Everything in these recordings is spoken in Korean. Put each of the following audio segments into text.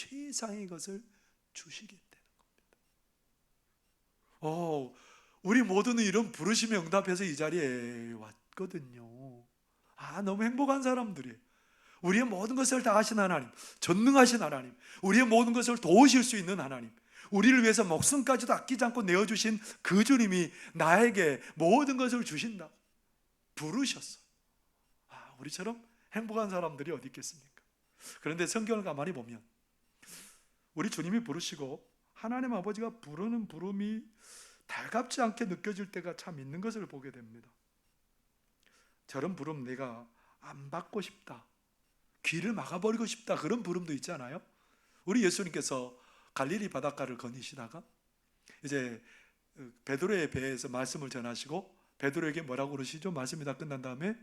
최상의 것을 주시겠다는 겁니다. 우리 모두는 이런 부르심에 응답해서 이 자리에 왔거든요. 너무 행복한 사람들이에요. 우리의 모든 것을 다 하신 하나님, 전능하신 하나님, 우리의 모든 것을 도우실 수 있는 하나님, 우리를 위해서 목숨까지도 아끼지 않고 내어주신 그 주님이 나에게 모든 것을 주신다, 부르셨어. 우리처럼 행복한 사람들이 어디 있겠습니까? 그런데 성경을 가만히 보면 우리 주님이 부르시고 하나님 아버지가 부르는 부름이 달갑지 않게 느껴질 때가 참 있는 것을 보게 됩니다. 저런 부름 내가 안 받고 싶다, 귀를 막아버리고 싶다, 그런 부름도 있잖아요. 우리 예수님께서 갈릴리 바닷가를 거니시다가 이제 베드로의 배에서 말씀을 전하시고 베드로에게 뭐라고 그러시죠? 말씀이 다 끝난 다음에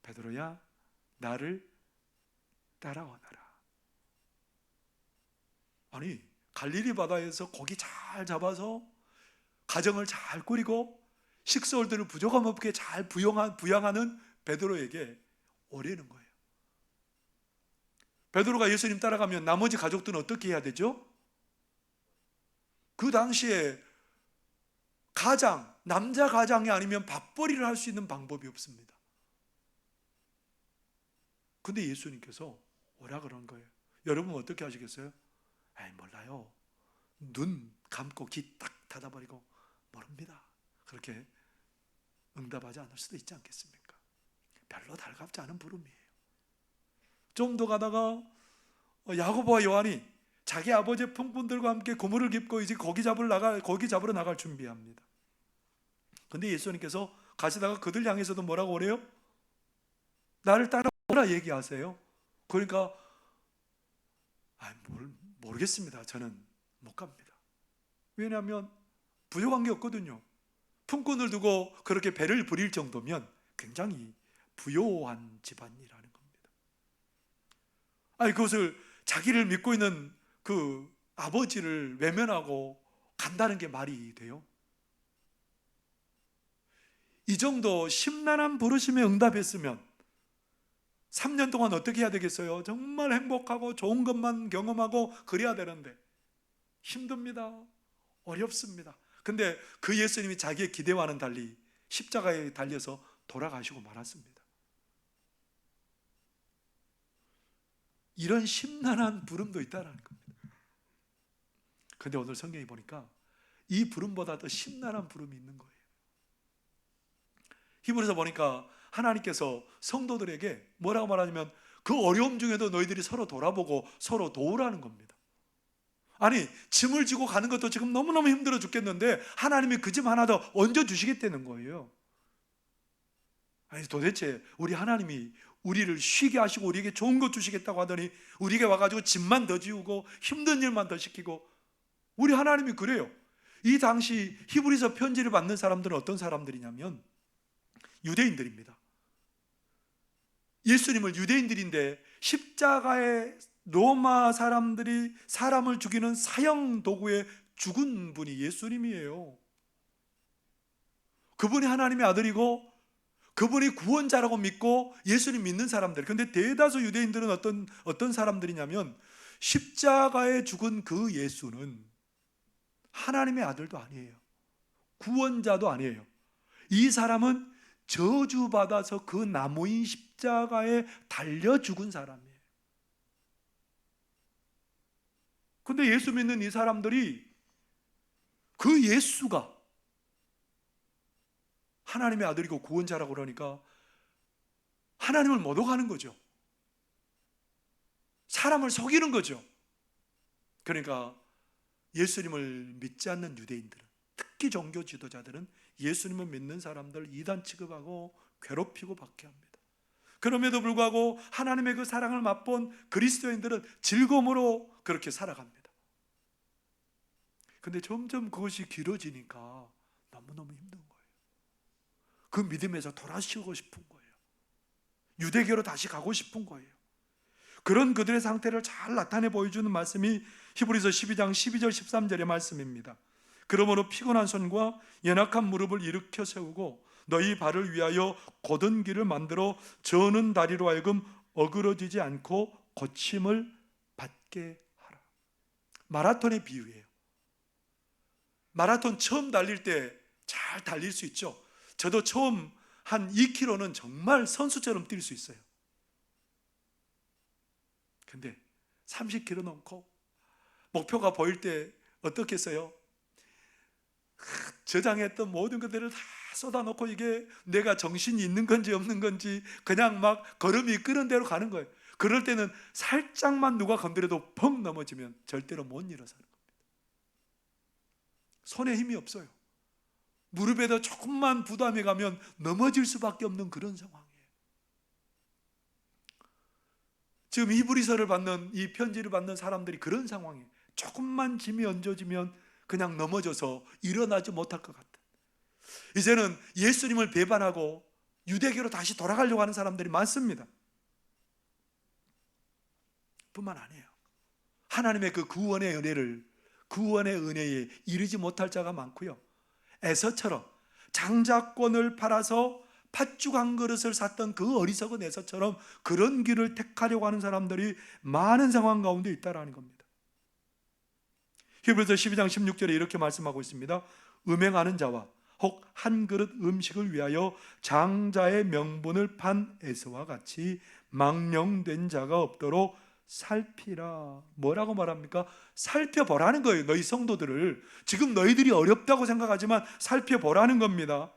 베드로야, 나를 따라오너라. 아니, 갈릴리 바다에서 고기 잘 잡아서 가정을 잘 꾸리고 식소들을 부족함 없게 잘 부양하는 베드로에게 오려는 거예요. 베드로가 예수님 따라가면 나머지 가족들은 어떻게 해야 되죠? 그 당시에 남자 가장이 아니면 밥벌이를 할 수 있는 방법이 없습니다. 근데 예수님께서 오라 그런 거예요. 여러분 어떻게 하시겠어요? 몰라요. 눈 감고 귀 딱 닫아버리고 모릅니다. 그렇게 응답하지 않을 수도 있지 않겠습니까? 별로 달갑지 않은 부름이에요. 좀 더 가다가 야고보와 요한이 자기 아버지의 품꾼들과 함께 그물을 깁고 이제 고기 잡으러 나갈 준비합니다. 근데 예수님께서 가시다가 그들 향해서도 뭐라고 그래요? 나를 따라오라 얘기하세요. 그러니까 모르겠습니다. 저는 못 갑니다. 왜냐하면 부족한 게 없거든요. 품꾼을 두고 그렇게 배를 부릴 정도면 굉장히 부요한 집안이라는 겁니다. 그것을 자기를 믿고 있는 그 아버지를 외면하고 간다는 게 말이 돼요? 이 정도 심란한 부르심에 응답했으면 3년 동안 어떻게 해야 되겠어요? 정말 행복하고 좋은 것만 경험하고 그래야 되는데 힘듭니다. 어렵습니다. 근데 그 예수님이 자기의 기대와는 달리 십자가에 달려서 돌아가시고 말았습니다. 이런 심란한 부름도 있다는 겁니다. 근데 오늘 성경에 보니까 이 부름보다 더 심란한 부름이 있는 거예요. 히브리서 보니까 하나님께서 성도들에게 뭐라고 말하냐면 그 어려움 중에도 너희들이 서로 돌아보고 서로 도우라는 겁니다. 아니, 짐을 지고 가는 것도 지금 너무너무 힘들어 죽겠는데 하나님이 그 짐 하나 더 얹어주시겠다는 거예요. 도대체 우리 하나님이 우리를 쉬게 하시고 우리에게 좋은 것 주시겠다고 하더니 우리에게 와가지고 짐만 더 지우고 힘든 일만 더 시키고, 우리 하나님이 그래요. 이 당시 히브리서 편지를 받는 사람들은 어떤 사람들이냐면 유대인들입니다. 예수님을 유대인들인데 십자가에 로마 사람들이 사람을 죽이는 사형 도구에 죽은 분이 예수님이에요. 그분이 하나님의 아들이고 그분이 구원자라고 믿고 예수님 믿는 사람들. 근데 대다수 유대인들은 어떤 사람들이냐면 십자가에 죽은 그 예수는 하나님의 아들도 아니에요. 구원자도 아니에요. 이 사람은 저주받아서 그 나무인 십자가에 달려 죽은 사람이에요. 근데 예수 믿는 이 사람들이 그 예수가 하나님의 아들이고 구원자라고 그러니까 하나님을 모독하는 거죠. 사람을 속이는 거죠. 그러니까 예수님을 믿지 않는 유대인들은, 특히 종교 지도자들은 예수님을 믿는 사람들 이단 취급하고 괴롭히고 박해합니다. 그럼에도 불구하고 하나님의 그 사랑을 맛본 그리스도인들은 즐거움으로 그렇게 살아갑니다. 근데 점점 그것이 길어지니까 너무너무 힘든 거예요. 그 믿음에서 돌아서고 싶은 거예요. 유대교로 다시 가고 싶은 거예요. 그런 그들의 상태를 잘 나타내 보여주는 말씀이 히브리서 12장 12절 13절의 말씀입니다. 그러므로 피곤한 손과 연약한 무릎을 일으켜 세우고 너희 발을 위하여 곧은 길을 만들어 저는 다리로 하여금 어그러지지 않고 고침을 받게 걷게 하라. 마라톤의 비유예요. 마라톤 처음 달릴 때 잘 달릴 수 있죠. 저도 처음 한 2km는 정말 선수처럼 뛸 수 있어요. 근데 30km 넘고 목표가 보일 때 어떻겠어요? 저장했던 모든 것들을 다 쏟아놓고 이게 내가 정신이 있는 건지 없는 건지 그냥 막 걸음이 끄는 대로 가는 거예요. 그럴 때는 살짝만 누가 건드려도 펑 넘어지면 절대로 못 일어서는 겁니다. 손에 힘이 없어요. 무릎에도 조금만 부담이 가면 넘어질 수밖에 없는 그런 상황이에요. 지금 히브리서를 받는, 이 편지를 받는 사람들이 그런 상황이에요. 조금만 짐이 얹어지면 그냥 넘어져서 일어나지 못할 것 같아. 이제는 예수님을 배반하고 유대교로 다시 돌아가려고 하는 사람들이 많습니다. 뿐만 아니에요. 하나님의 그 구원의 은혜에 이르지 못할 자가 많고요. 에서처럼 장자권을 팔아서 팥죽 한 그릇을 샀던 그 어리석은 에서처럼 그런 길을 택하려고 하는 사람들이 많은 상황 가운데 있다라는 겁니다. 히브리서 12장 16절에 이렇게 말씀하고 있습니다. 음행하는 자와 혹 한 그릇 음식을 위하여 장자의 명분을 판 에서와 같이 망령된 자가 없도록 살피라. 뭐라고 말합니까? 살펴보라는 거예요. 너희 성도들을. 지금 너희들이 어렵다고 생각하지만 살펴보라는 겁니다.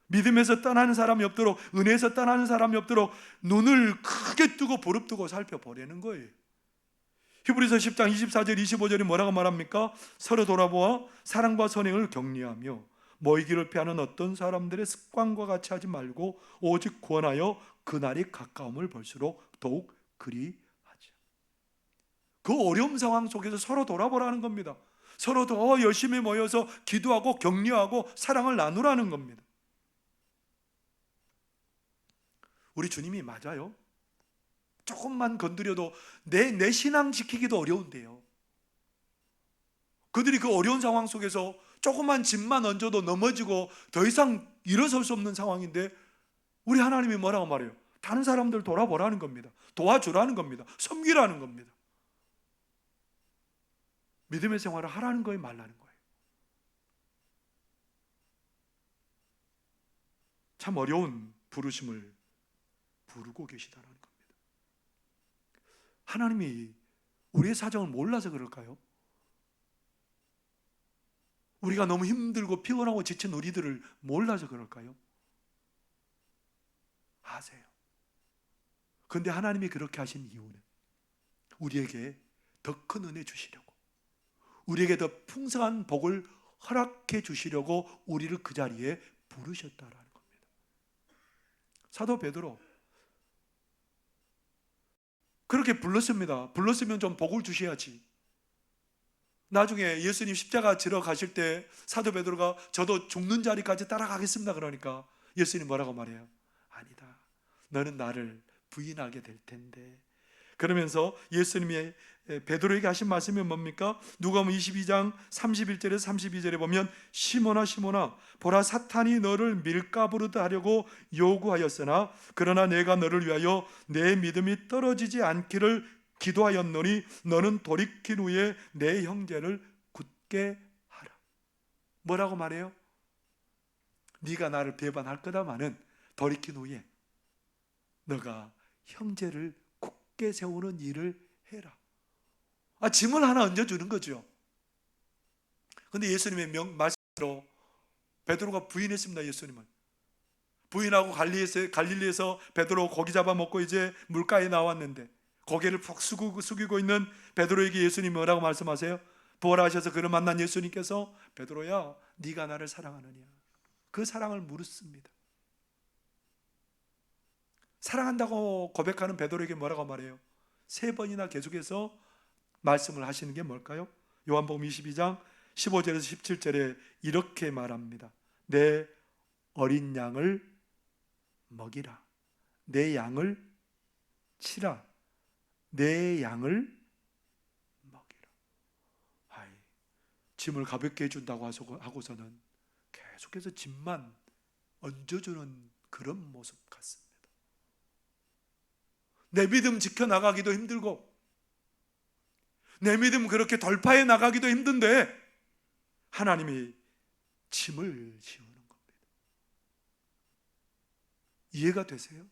믿음에서 떠나는 사람이 없도록, 은혜에서 떠나는 사람이 없도록 눈을 크게 뜨고 부릅뜨고 살펴보라는 거예요. 히브리서 10장 24절 25절이 뭐라고 말합니까? 서로 돌아보아 사랑과 선행을 격려하며 모이기를 피하는 어떤 사람들의 습관과 같이 하지 말고 오직 구원하여 그날이 가까움을 볼수록 더욱 그리 그 어려운 상황 속에서 서로 돌아보라는 겁니다. 서로 더 열심히 모여서 기도하고 격려하고 사랑을 나누라는 겁니다. 우리 주님이 맞아요. 조금만 건드려도 내 신앙 지키기도 어려운데요. 그들이 그 어려운 상황 속에서 조그만 짐만 얹어도 넘어지고 더 이상 일어설 수 없는 상황인데 우리 하나님이 뭐라고 말해요? 다른 사람들 돌아보라는 겁니다. 도와주라는 겁니다. 섬기라는 겁니다. 믿음의 생활을 하라는 거예요, 말라는 거예요. 참 어려운 부르심을 부르고 계시다는 겁니다. 하나님이 우리의 사정을 몰라서 그럴까요? 우리가 너무 힘들고 피곤하고 지친 우리들을 몰라서 그럴까요? 아세요. 그런데 하나님이 그렇게 하신 이유는 우리에게 더 큰 은혜 주시려고, 우리에게 더 풍성한 복을 허락해 주시려고 우리를 그 자리에 부르셨다라는 겁니다. 사도 베드로 그렇게 불렀습니다. 불렀으면 좀 복을 주셔야지. 나중에 예수님 십자가 지러 가실 때 사도 베드로가 저도 죽는 자리까지 따라가겠습니다 그러니까 예수님 뭐라고 말해요? 아니다. 너는 나를 부인하게 될 텐데. 그러면서 예수님이 베드로에게 하신 말씀이 뭡니까? 누가복음 22장 31절에서 32절에 보면 시몬아 시몬아 보라 사탄이 너를 밀가부르듯 하려고 요구하였으나 그러나 내가 너를 위하여 내 믿음이 떨어지지 않기를 기도하였노니 너는 돌이킨 후에 내 형제를 굳게 하라. 뭐라고 말해요? 네가 나를 배반할 거다마는 돌이킨 후에 너가 형제를 굳게 세우는 일을 해라. 짐을 하나 얹어주는 거죠. 그런데 예수님의 말씀대로 베드로가 부인했습니다. 예수님을 부인하고 갈릴리에서 베드로 고기 잡아먹고 이제 물가에 나왔는데 고개를 푹 숙이고 있는 베드로에게 예수님이 뭐라고 말씀하세요? 부활하셔서 그를 만난 예수님께서 베드로야 네가 나를 사랑하느냐, 그 사랑을 물었습니다. 사랑한다고 고백하는 베드로에게 뭐라고 말해요? 3번이나 계속해서 말씀을 하시는 게 뭘까요? 요한복음 22장 15절에서 17절에 이렇게 말합니다. 내 어린 양을 먹이라, 내 양을 치라, 내 양을 먹이라. 짐을 가볍게 해준다고 하고서는 계속해서 짐만 얹어주는 그런 모습 같습니다. 내 믿음 지켜나가기도 힘들고 내 믿음 그렇게 돌파해 나가기도 힘든데 하나님이 짐을 지우는 겁니다. 이해가 되세요?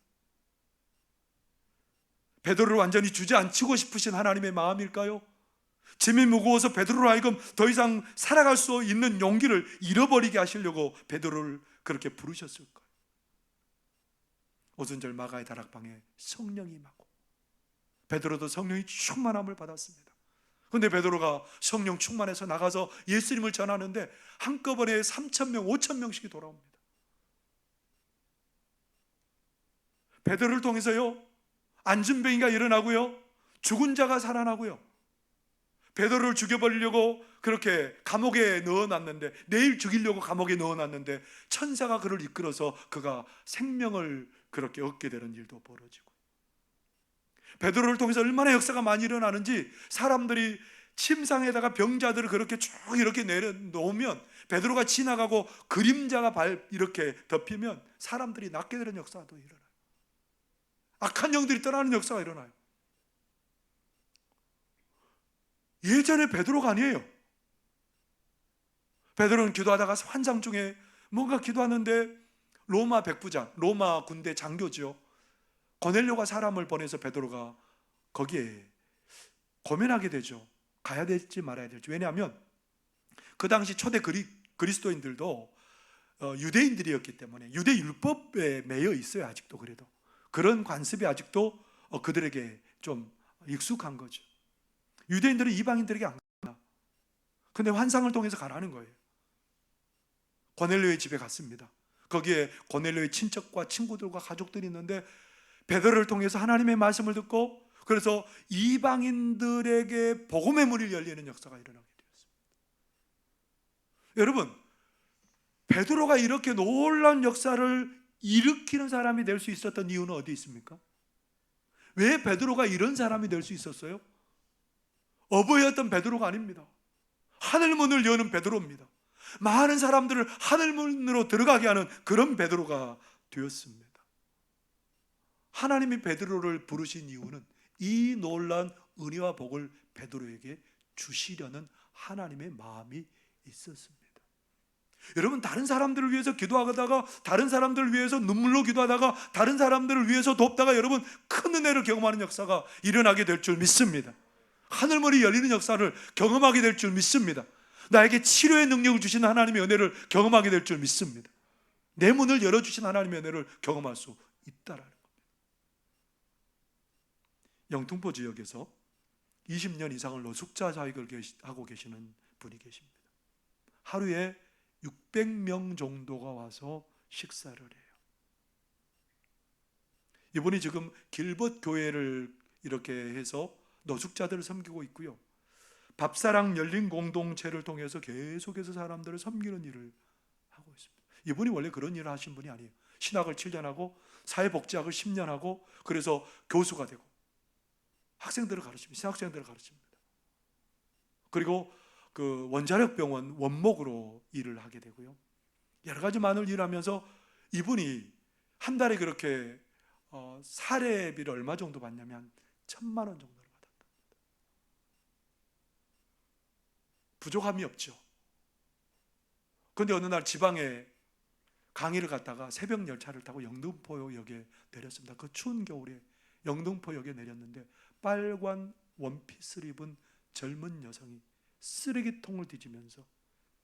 베드로를 완전히 주저앉히고 싶으신 하나님의 마음일까요? 짐이 무거워서 베드로로 하여금 더 이상 살아갈 수 있는 용기를 잃어버리게 하시려고 베드로를 그렇게 부르셨을까요? 오순절 마가의 다락방에 성령이 임하고 베드로도 성령이 충만함을 받았습니다. 그런데 베드로가 성령 충만해서 나가서 예수님을 전하는데 한꺼번에 3,000명, 5,000명씩이 돌아옵니다. 베드로를 통해서요, 안진뱅이가 일어나고요, 죽은 자가 살아나고요, 베드로를 죽여버리려고 그렇게 감옥에 넣어놨는데, 내일 죽이려고 감옥에 넣어놨는데 천사가 그를 이끌어서 그가 생명을 그렇게 얻게 되는 일도 벌어지고, 베드로를 통해서 얼마나 역사가 많이 일어나는지, 사람들이 침상에다가 병자들을 그렇게 쭉 이렇게 내려놓으면 베드로가 지나가고 그림자가 이렇게 덮이면 사람들이 낫게 되는 역사도 일어나요. 악한 영들이 떠나는 역사가 일어나요. 예전에 베드로가 아니에요. 베드로는 기도하다가 환상 중에 뭔가 기도하는데 로마 백부장, 로마 군대 장교죠, 고넬료가 사람을 보내서 베드로가 거기에 고민하게 되죠. 가야 될지 말아야 될지. 왜냐하면 그 당시 초대 그리스도인들도 유대인들이었기 때문에 유대 율법에 매여 있어요. 아직도. 그래도 그런 관습이 아직도 그들에게 좀 익숙한 거죠. 유대인들은 이방인들에게 안 가요. 근데 환상을 통해서 가라는 거예요. 고넬료의 집에 갔습니다. 거기에 고넬료의 친척과 친구들과 가족들이 있는데 베드로를 통해서 하나님의 말씀을 듣고, 그래서 이방인들에게 복음의 문이 열리는 역사가 일어나게 되었습니다. 여러분, 베드로가 이렇게 놀라운 역사를 일으키는 사람이 될 수 있었던 이유는 어디 있습니까? 왜 베드로가 이런 사람이 될 수 있었어요? 어부였던 베드로가 아닙니다. 하늘문을 여는 베드로입니다. 많은 사람들을 하늘문으로 들어가게 하는 그런 베드로가 되었습니다. 하나님이 베드로를 부르신 이유는 이 놀라운 은혜와 복을 베드로에게 주시려는 하나님의 마음이 있었습니다. 여러분, 다른 사람들을 위해서 기도하다가, 다른 사람들을 위해서 눈물로 기도하다가, 다른 사람들을 위해서 돕다가 여러분 큰 은혜를 경험하는 역사가 일어나게 될 줄 믿습니다. 하늘문이 열리는 역사를 경험하게 될 줄 믿습니다. 나에게 치료의 능력을 주신 하나님의 은혜를 경험하게 될 줄 믿습니다. 내 문을 열어주신 하나님의 은혜를 경험할 수 있다라는 겁니다. 영등포 지역에서 20년 이상을 노숙자 사역을 하고 계시는 분이 계십니다. 하루에 600명 정도가 와서 식사를 해요. 이분이 지금 길벗 교회를 이렇게 해서 노숙자들을 섬기고 있고요, 밥사랑 열린 공동체를 통해서 계속해서 사람들을 섬기는 일을 하고 있습니다. 이분이 원래 그런 일을 하신 분이 아니에요. 신학을 7년 하고 사회복지학을 10년 하고, 그래서 교수가 되고 학생들을 가르칩니다. 신학생들을 가르칩니다. 그리고 그 원자력 병원 원목으로 일을 하게 되고요, 여러 가지 많은 일을 하면서 이분이 한 달에 그렇게 사례비를 얼마 정도 받냐면 1,000만 원 정도를 받았다. 부족함이 없죠. 그런데 어느 날 지방에 강의를 갔다가 새벽 열차를 타고 영등포역에 내렸습니다. 그 추운 겨울에 영등포역에 내렸는데 빨간 원피스를 입은 젊은 여성이 쓰레기통을 뒤지면서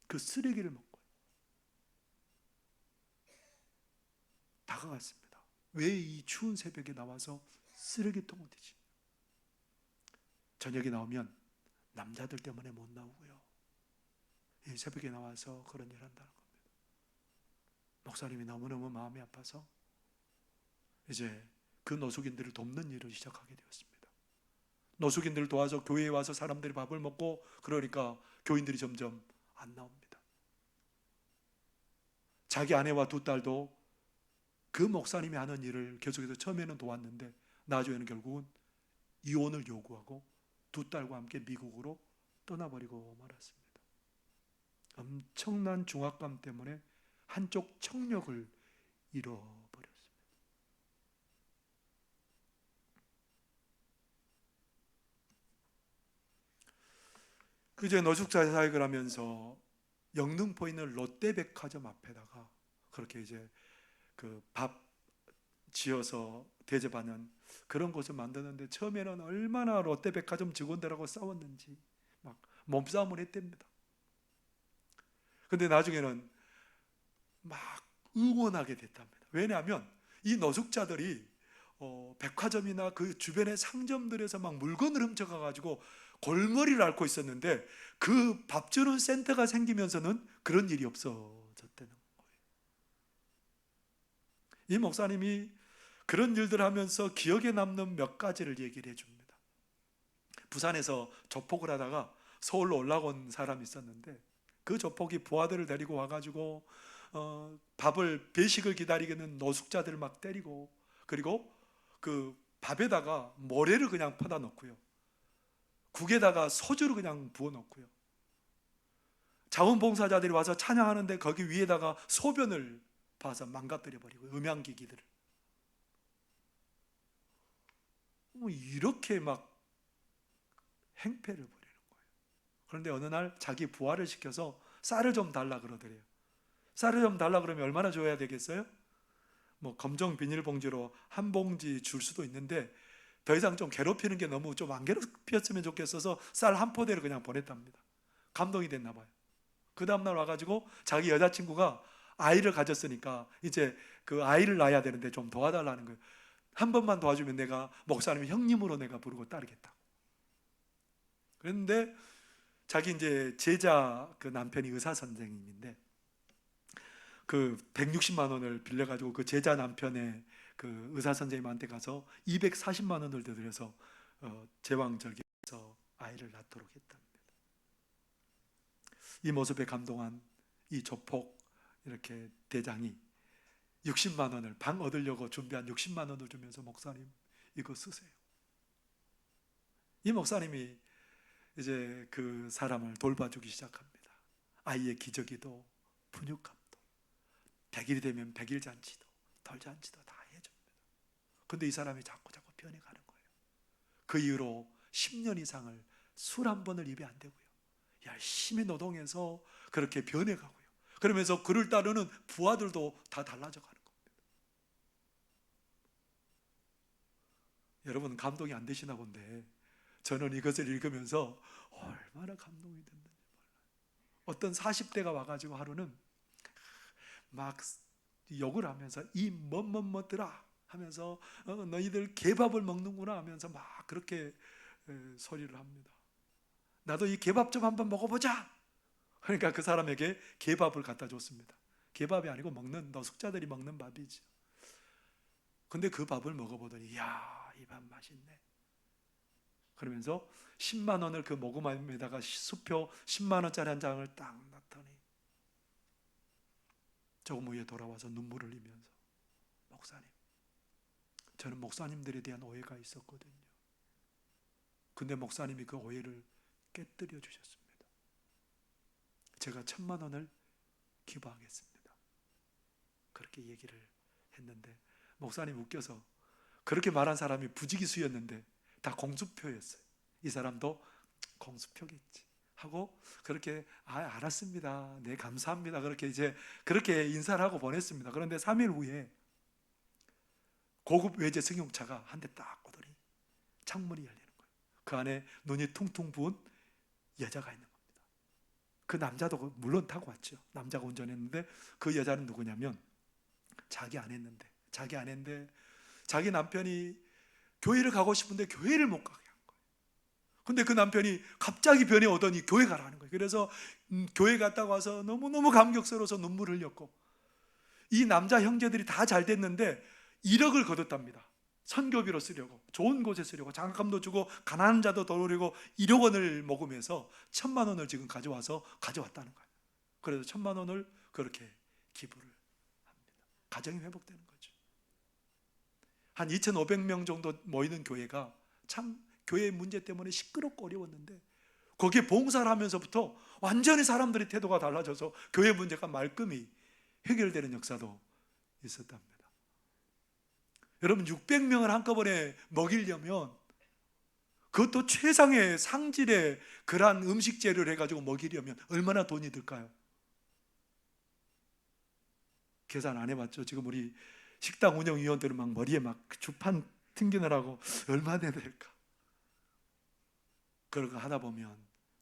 그 쓰레기를 먹고 다가갔습니다. 왜 이 추운 새벽에 나와서 쓰레기통을 뒤지? 저녁에 나오면 남자들 때문에 못 나오고요, 이 새벽에 나와서 그런 일을 한다는 겁니다. 목사님이 너무너무 마음이 아파서 이제 그 노숙인들을 돕는 일을 시작하게 되었습니다. 노숙인들을 도와서 교회에 와서 사람들이 밥을 먹고, 그러니까 교인들이 점점 안 나옵니다. 자기 아내와 두 딸도 그 목사님이 하는 일을 계속해서 처음에는 도왔는데 나중에는 결국은 이혼을 요구하고 두 딸과 함께 미국으로 떠나버리고 말았습니다. 엄청난 중압감 때문에 한쪽 청력을 잃어버렸습니다. 이제 노숙자 사역을 하면서 영등포에 있는 롯데백화점 앞에다가 그렇게 이제 그 밥 지어서 대접하는 그런 곳을 만드는데, 처음에는 얼마나 롯데백화점 직원들하고 싸웠는지 막 몸싸움을 했답니다. 근데 나중에는 막 응원하게 됐답니다. 왜냐하면 이 노숙자들이 백화점이나 그 주변의 상점들에서 막 물건을 훔쳐가 가지고 골머리를 앓고 있었는데, 그 밥 주는 센터가 생기면서는 그런 일이 없어졌다는 거예요. 이 목사님이 그런 일들 하면서 기억에 남는 몇 가지를 얘기를 해줍니다. 부산에서 조폭을 하다가 서울로 올라온 사람이 있었는데, 그 조폭이 부하들을 데리고 와가지고 밥을, 배식을 기다리고 있는 노숙자들을 막 때리고, 그리고 그 밥에다가 모래를 그냥 퍼다 놓고요, 국에다가 소주를 그냥 부어 놓고요, 자원봉사자들이 와서 찬양하는데 거기 위에다가 소변을 봐서 망가뜨려 버리고, 음향기기들을 이렇게 막 행패를 벌이는 거예요. 그런데 어느 날 자기 부하를 시켜서 쌀을 좀 달라 그러더래요. 쌀을 좀 달라 그러면 얼마나 줘야 되겠어요? 뭐 검정 비닐봉지로 한 봉지 줄 수도 있는데, 더 이상 좀 괴롭히는 게 너무 좀 안 괴롭혔으면 좋겠어서 쌀 한 포대를 그냥 보냈답니다. 감동이 됐나 봐요. 그 다음날 와가지고 자기 여자친구가 아이를 가졌으니까 이제 그 아이를 낳아야 되는데 좀 도와달라는 거예요. 한 번만 도와주면 내가 목사님 형님으로 내가 부르고 따르겠다. 그런데 자기 이제 제자 그 남편이 의사 선생님인데, 그 160만 원을 빌려가지고 그 제자 남편의 그 의사 선생님한테 가서 240만 원을 들여서 제왕절개해서 아이를 낳도록 했답니다. 이 모습에 감동한 이 조폭 이렇게 대장이 60만 원을, 방 얻으려고 준비한 60만 원을 주면서 목사님 이거 쓰세요. 이 목사님이 이제 그 사람을 돌봐주기 시작합니다. 아이의 기저귀도 분유값도, 100일이 되면 100일 잔치도 덜잔치도 다 해줍니다. 근데 이 사람이 자꾸 변해가는 거예요. 그 이후로 10년 이상을 술 한 번을 입에 안 대고요, 열심히 노동해서 그렇게 변해가고요. 그러면서 그를 따르는 부하들도 다 달라져 가는 겁니다. 여러분 감동이 안 되시나 본데, 저는 이것을 읽으면서 얼마나 감동이 됐는지 몰라요. 어떤 40대가 와가지고 하루는 막 욕을 하면서 이 뭐뭐뭐더라 하면서 너희들 개밥을 먹는구나 하면서 막 그렇게 소리를 합니다. 나도 이 개밥 좀 한번 먹어보자. 그러니까 그 사람에게 개밥을 갖다 줬습니다. 개밥이 아니고 먹는, 노숙자들이 먹는 밥이죠. 근데 그 밥을 먹어보더니 이야, 이 밥 맛있네. 그러면서 10만 원을 그 모금함에다가 수표 10만 원짜리 한 장을 딱 놨더니 조금 후에 돌아와서 눈물을 흘리면서, 목사님, 저는 목사님들에 대한 오해가 있었거든요. 근데 목사님이 그 오해를 깨뜨려 주셨습니다. 제가 1,000만 원을 기부하겠습니다. 그렇게 얘기를 했는데, 목사님 웃겨서 그렇게 말한 사람이 부지기수였는데 다 공수표였어요. 이 사람도 공수표겠지 하고 그렇게 알았습니다. 네, 감사합니다. 그렇게 이제 그렇게 인사를 하고 보냈습니다. 그런데 3일 후에 고급 외제 승용차가 한 대 딱 오더니 창문이 열리는 거예요. 그 안에 눈이 퉁퉁 부은 여자가 있는 겁니다. 그 남자도 물론 타고 왔죠. 남자가 운전했는데 그 여자는 누구냐면 자기 아내인데, 자기 남편이 교회를 가고 싶은데 교회를 못 가게 한 거예요. 근데 그 남편이 갑자기 변해 오더니 교회 가라는 거예요. 그래서 교회 갔다 와서 너무너무 감격스러워서 눈물을 흘렸고, 이 남자 형제들이 다 잘 됐는데 1억을 거뒀답니다. 선교비로 쓰려고, 좋은 곳에 쓰려고, 장학금도 주고 가난한 자도 도우려고 1억 원을 모금해서 1,000만 원을 지금 가져왔다는 거예요. 그래서 1,000만 원을 그렇게 기부를 합니다. 가정이 회복되는 거죠. 한 2,500명 정도 모이는 교회가 참 교회 문제 때문에 시끄럽고 어려웠는데, 거기에 봉사를 하면서부터 완전히 사람들의 태도가 달라져서 교회 문제가 말끔히 해결되는 역사도 있었답니다. 여러분 600명을 한꺼번에 먹이려면 그것도 최상의 상질의 그러한 음식 재료를 해가지고 먹이려면 얼마나 돈이 들까요? 계산 안 해봤죠? 지금 우리 식당 운영위원들은 막 머리에 막 주판 튕기느라고 얼마 내야 될까? 그러고 하다 보면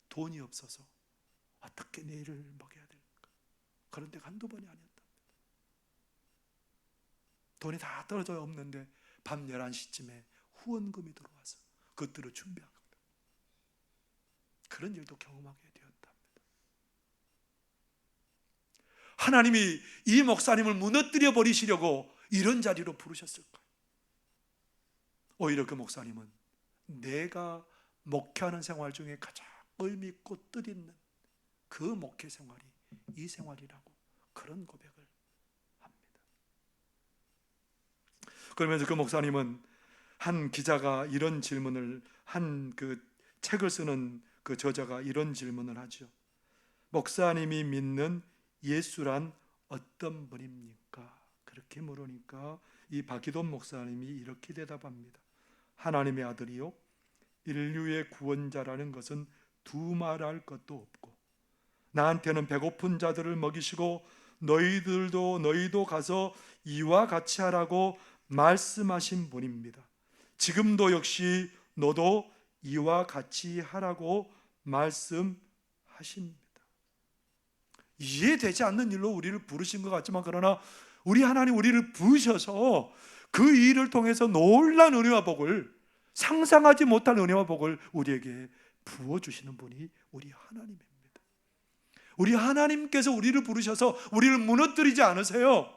돈이 없어서 어떻게 내일을 먹여야 될까? 그런 데가 한두 번이 아니었다. 돈이 다 떨어져 없는데 밤 11시쯤에 후원금이 들어와서 그것들을 준비한 겁니다. 그런 일도 경험하게 되었답니다. 하나님이 이 목사님을 무너뜨려 버리시려고 이런 자리로 부르셨을까요? 오히려 그 목사님은 내가 목회하는 생활 중에 가장 의미 있고 뜻있는 그 목회 생활이 이 생활이라고 그런 고백을 합니다. 그러면서 그 목사님은 한 기자가 이런 질문을, 한 그 책을 쓰는 그 저자가 이런 질문을 하죠. 목사님이 믿는 예수란 어떤 분입니까? 그렇게 물으니까 이 박기돈 목사님이 이렇게 대답합니다. 하나님의 아들이요, 인류의 구원자라는 것은 두말할 것도 없고, 나한테는 배고픈 자들을 먹이시고 너희도 가서 이와 같이 하라고 말씀하신 분입니다. 지금도 역시 너도 이와 같이 하라고 말씀하십니다. 이해되지 않는 일로 우리를 부르신 것 같지만, 그러나 우리 하나님 우리를 부르셔서 그 일을 통해서 놀라운 은혜와 복을, 상상하지 못할 은혜와 복을 우리에게 부어주시는 분이 우리 하나님입니다. 우리 하나님께서 우리를 부르셔서 우리를 무너뜨리지 않으세요.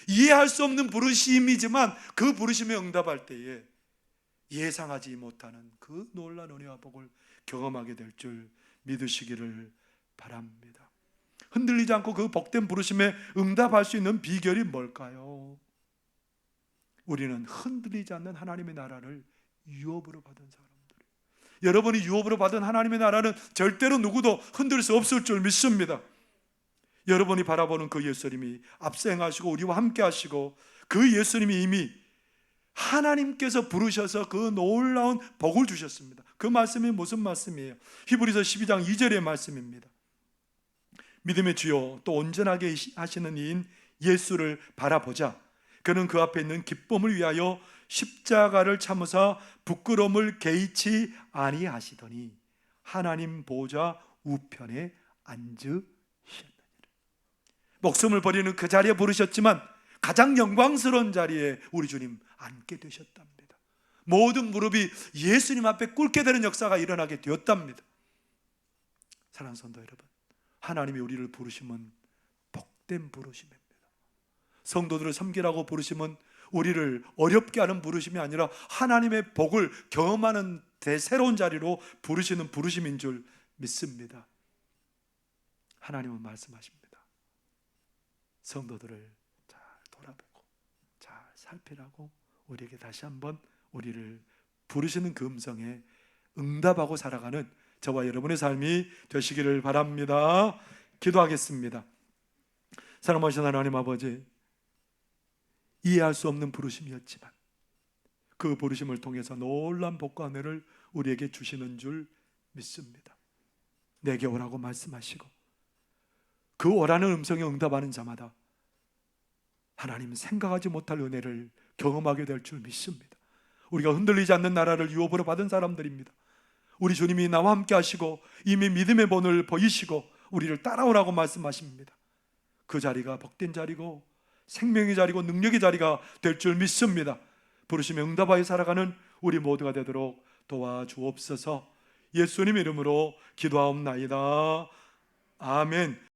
이해할 수 없는 부르심이지만 그 부르심에 응답할 때에 예상하지 못하는 그 놀라운 은혜와 복을 경험하게 될 줄 믿으시기를 바랍니다. 흔들리지 않고 그 복된 부르심에 응답할 수 있는 비결이 뭘까요? 우리는 흔들리지 않는 하나님의 나라를 유업으로 받은 사람들이에요. 여러분이 유업으로 받은 하나님의 나라는 절대로 누구도 흔들 수 없을 줄 믿습니다. 여러분이 바라보는 그 예수님이 앞서행하시고 우리와 함께 하시고, 그 예수님이 이미 하나님께서 부르셔서 그 놀라운 복을 주셨습니다. 그 말씀이 무슨 말씀이에요? 히브리서 12장 2절의 말씀입니다. 믿음의 주요 또 온전하게 하시는 이인 예수를 바라보자. 그는 그 앞에 있는 기쁨을 위하여 십자가를 참으사 부끄러움을 개의치 아니하시더니 하나님 보좌 우편에 앉으셨느니라. 목숨을 버리는 그 자리에 부르셨지만 가장 영광스러운 자리에 우리 주님 앉게 되셨답니다. 모든 무릎이 예수님 앞에 꿇게 되는 역사가 일어나게 되었답니다. 사랑하는 성도 여러분, 하나님이 우리를 부르심은 복된 부르심입니다. 성도들을 섬기라고 부르심은 우리를 어렵게 하는 부르심이 아니라 하나님의 복을 경험하는 새로운 자리로 부르시는 부르심인 줄 믿습니다. 하나님은 말씀하십니다. 성도들을 잘 돌아보고 잘 살피라고 우리에게 다시 한번 우리를 부르시는 그 음성에 응답하고 살아가는 저와 여러분의 삶이 되시기를 바랍니다. 기도하겠습니다. 사랑하시는 하나님 아버지, 이해할 수 없는 부르심이었지만 그 부르심을 통해서 놀라운 복과 은혜를 우리에게 주시는 줄 믿습니다. 내게 오라고 말씀하시고 그 오라는 음성에 응답하는 자마다 하나님 생각하지 못할 은혜를 경험하게 될 줄 믿습니다. 우리가 흔들리지 않는 나라를 유업으로 받은 사람들입니다. 우리 주님이 나와 함께 하시고 이미 믿음의 본을 보이시고 우리를 따라오라고 말씀하십니다. 그 자리가 복된 자리고 생명의 자리고 능력의 자리가 될 줄 믿습니다. 부르심에 응답하여 살아가는 우리 모두가 되도록 도와주옵소서. 예수님 이름으로 기도하옵나이다. 아멘.